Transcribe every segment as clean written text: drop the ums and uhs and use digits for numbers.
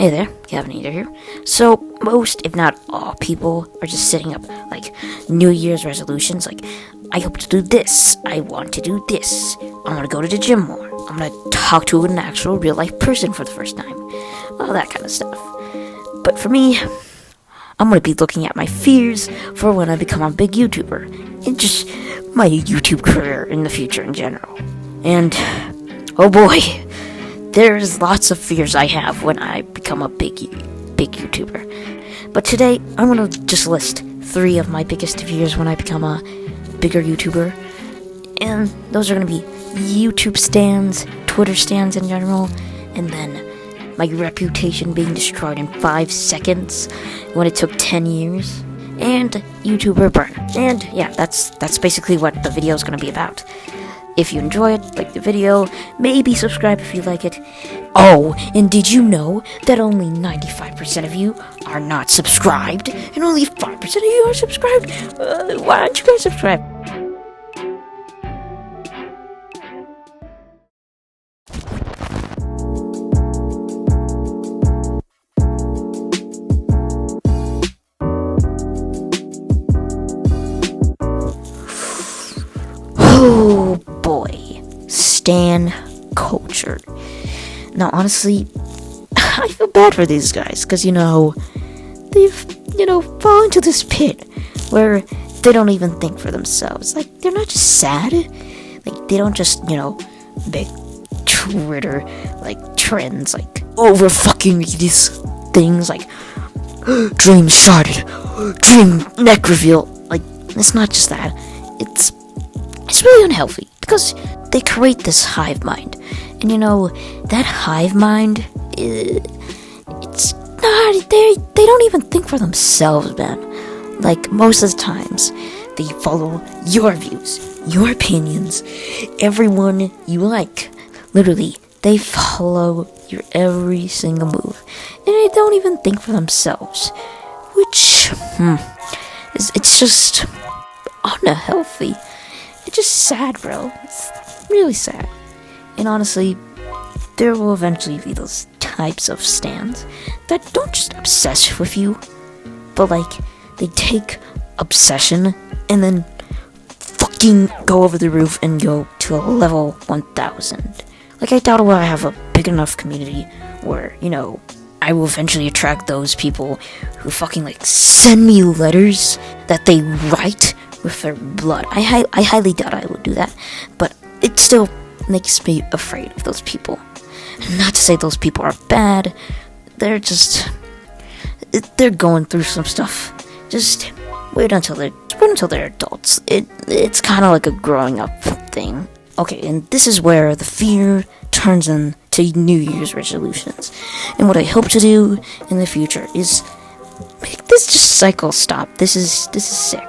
Hey there, Gavin Eater here. So, most, if not all, people are just setting up, New Year's resolutions, I hope to do this, I want to do this, I'm gonna go to the gym more, I'm gonna talk to an actual real-life person for the first time, all that kind of stuff. But for me, I'm gonna be looking at my fears for when I become a big YouTuber, and just my YouTube career in the future in general. And, oh boy, there's lots of fears I have when I become a big YouTuber. But today, I'm gonna just list 3 of my biggest fears when I become a bigger YouTuber. And those are gonna be YouTube stands, Twitter stands in general, and then my reputation being destroyed in 5 seconds when it took 10 years, and YouTuber burnout. And yeah, that's basically what the video is gonna be about. If you enjoy it, like the video, maybe subscribe if you like it. Oh, and did you know that only 95% of you are not subscribed, and only 5% of you are subscribed? Why aren't you guys subscribed? Oh boy, stan culture. Now honestly, I feel bad for these guys, because they've, fallen into this pit where they don't even think for themselves. They're not just sad, they don't just, make Twitter, trends, over fucking these things, dream shattered, dream neck reveal, it's not just that, it's really unhealthy, because they create this hive mind, and that hive mind, it's not, they don't even think for themselves, man. Most of the times, they follow your views, your opinions, everyone you like. Literally, they follow your every single move, and they don't even think for themselves, which, it's just unhealthy. It's just sad, bro. It's really sad. And honestly, there will eventually be those types of stands that don't just obsess with you, but they take obsession and then fucking go over the roof and go to a level 1000. I doubt I have a big enough community where, I will eventually attract those people who fucking send me letters that they write with their blood. I highly doubt I would do that, but it still makes me afraid of those people. Not to say those people are bad, they're going through some stuff. Just wait until they're adults. It's kind of like a growing up thing. Okay, and this is where the fear turns into New Year's resolutions. And what I hope to do in the future is make this just cycle stop. This is sick.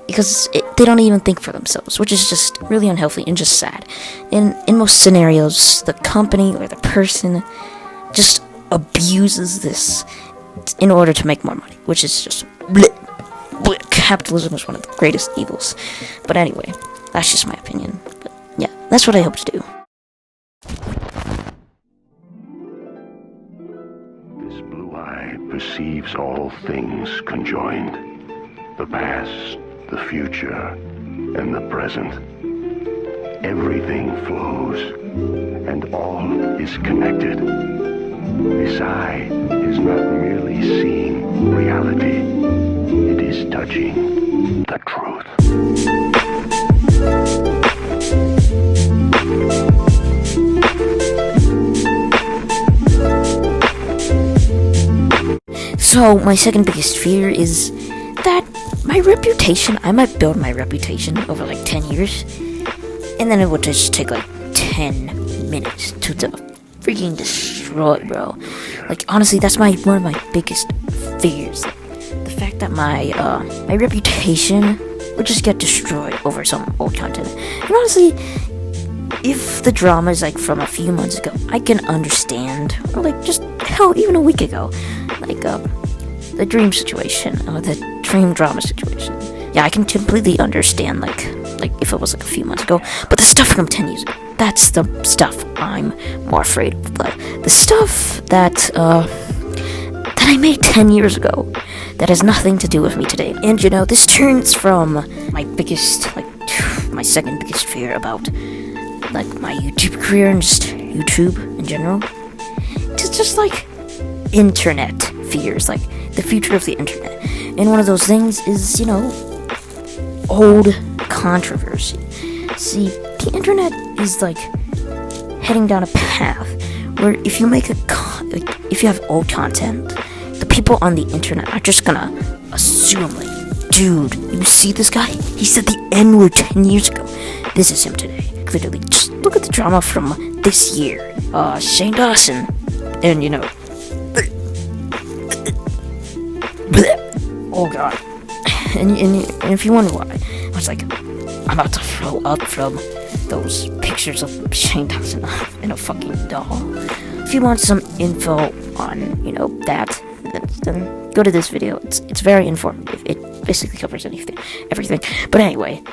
Because they don't even think for themselves, which is just really unhealthy and just sad. In most scenarios, the company or the person just abuses this in order to make more money, which is just bleh. Capitalism is one of the greatest evils. But anyway, that's just my opinion. But yeah, that's what I hope to do. This blue eye perceives all things conjoined. The past, the future, and the present. Everything flows, and all is connected. This eye is not merely seeing reality, it is touching the truth. So, my second biggest fear is that my reputation, I might build my reputation over 10 years, and then it would just take 10 minutes to freaking destroy, bro. Honestly, that's one of my biggest fears. The fact that my reputation would just get destroyed over some old content. And honestly, if the drama is from a few months ago, I can understand, or just hell, even a week ago, the dream situation, or the dream drama situation. Yeah, I can completely understand, if it was a few months ago, but the stuff from 10 years ago, that's the stuff I'm more afraid of. The stuff that I made 10 years ago that has nothing to do with me today. And this turns from my second biggest fear about my YouTube career and just YouTube in general to just internet fears, the future of the internet. And one of those things is, old controversy. See, the internet is heading down a path where if you make if you have old content, the people on the internet are just gonna assume dude, you see this guy? He said the N-word 10 years ago. This is him today. Clearly, just look at the drama from this year. Shane Dawson, and oh god. And if you wonder why, I was I'm about to throw up from those pictures of Shane Dawson in a fucking doll. If you want some info on, that, then go to this video. It's very informative. It basically covers everything. But anyway,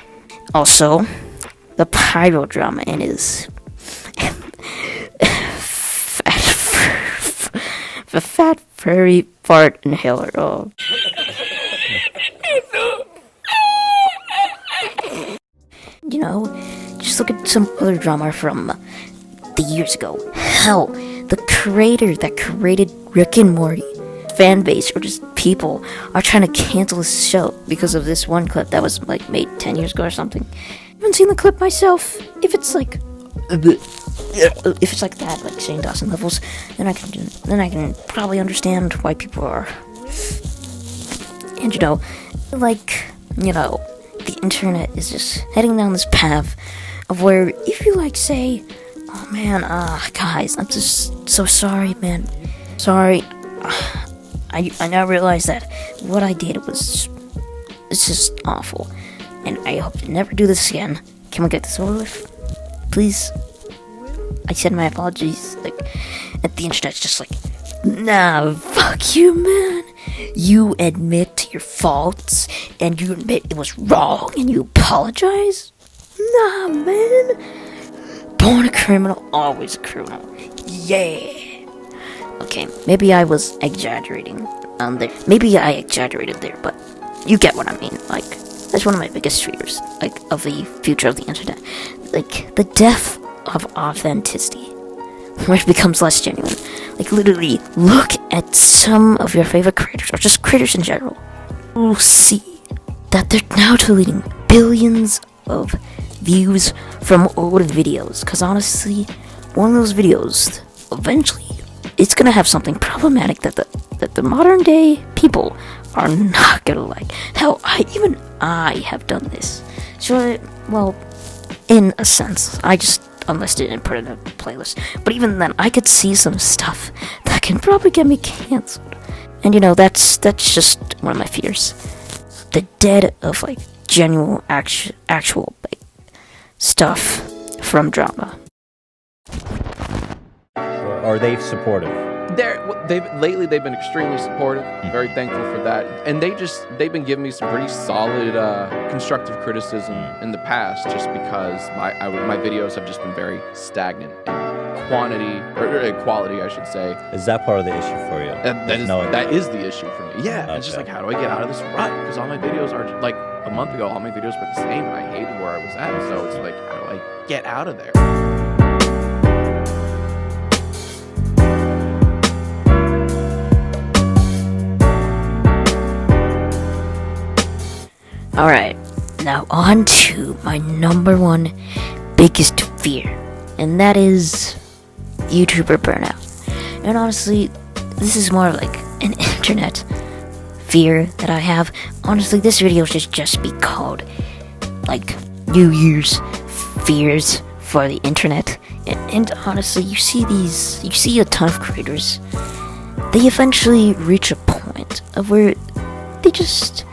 also, the pyro drama and his the fat furry fart inhaler. Oh. Just look at some other drama from the years ago. Hell, the creator that created Rick and Morty, fan base or just people are trying to cancel this show because of this one clip that was made 10 years ago or something. I haven't seen the clip myself. If it's that, Shane Dawson levels, then I can probably understand why people are. And the internet is just heading down this path of where if you say, oh man, guys, I'm just so sorry, man. Sorry. I now realize that what I did it's just awful. And I hope to never do this again. Can we get this over with? Please? I said my apologies. And the internet's just nah, fuck you, man. You admit to your faults, and you admit it was wrong, and you apologize? Nah, man. Born a criminal, always a criminal. Yeah. Okay, maybe I was exaggerating there. Maybe I exaggerated there, but you get what I mean. That's one of my biggest fears, of the future of the internet. The death of authenticity, where it becomes less genuine. Literally, look at some of your favorite creators, or just creators in general. You'll see that they're now deleting billions of views from old videos. Because honestly, one of those videos, eventually, it's gonna have something problematic that the modern day people are not gonna like. Hell, even I have done this. So, well, in a sense, I just unlisted it and put it in a playlist. But even then, I could see some stuff that can probably get me canceled. And that's just one of my fears. The dead of genuine, actual stuff from drama. Are they supportive? They've been extremely supportive. Very thankful for that, and they've been giving me some pretty solid constructive criticism in the past, just because my videos have just been very stagnant in quality, I should say. Is that part of the issue for you? That is the issue for me. Yeah, okay. It's just how do I get out of this rut? Because all my videos are a month ago, all my videos were the same, and I hated where I was at. So it's how do I get out of there? Alright, now on to my number one biggest fear, and that is YouTuber burnout. And honestly, this is more of an internet fear that I have. Honestly, this video should just be called New Year's Fears for the Internet. And honestly, you see a ton of creators. They eventually reach a point of where they just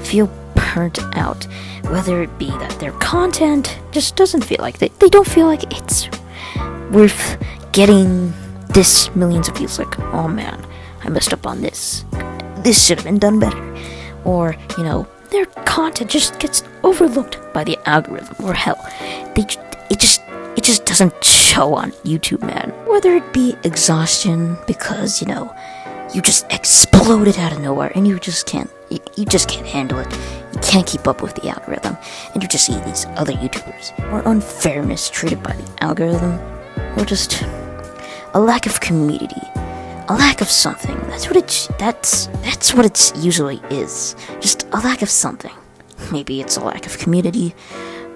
feel burnt out, whether it be that their content just doesn't feel they don't feel like it's worth getting this millions of views. Oh man, I messed up on this should have been done better. Or their content just gets overlooked by the algorithm, or hell, it just doesn't show on YouTube, man. Whether it be exhaustion because, you just exploded out of nowhere and you just can't handle it. You can't keep up with the algorithm, and you just see these other YouTubers, or unfairness treated by the algorithm, or just a lack of community, a lack of something. That's what it usually is. Just a lack of something. Maybe it's a lack of community,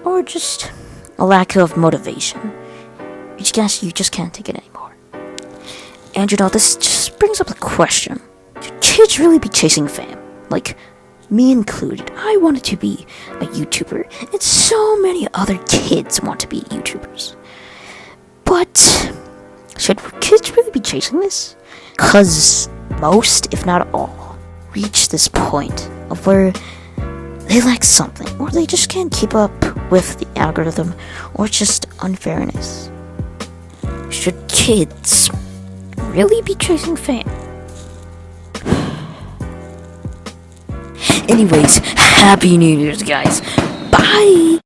or just a lack of motivation. You just can't take it anymore. And this just brings up the question: should kids really be chasing fame? Like, me included. I wanted to be a YouTuber, and so many other kids want to be YouTubers. But should kids really be chasing this? Cause most, if not all, reach this point of where they lack something, or they just can't keep up with the algorithm, or just unfairness. Should kids really be chasing fame? Anyways, Happy New Year's, guys. Bye!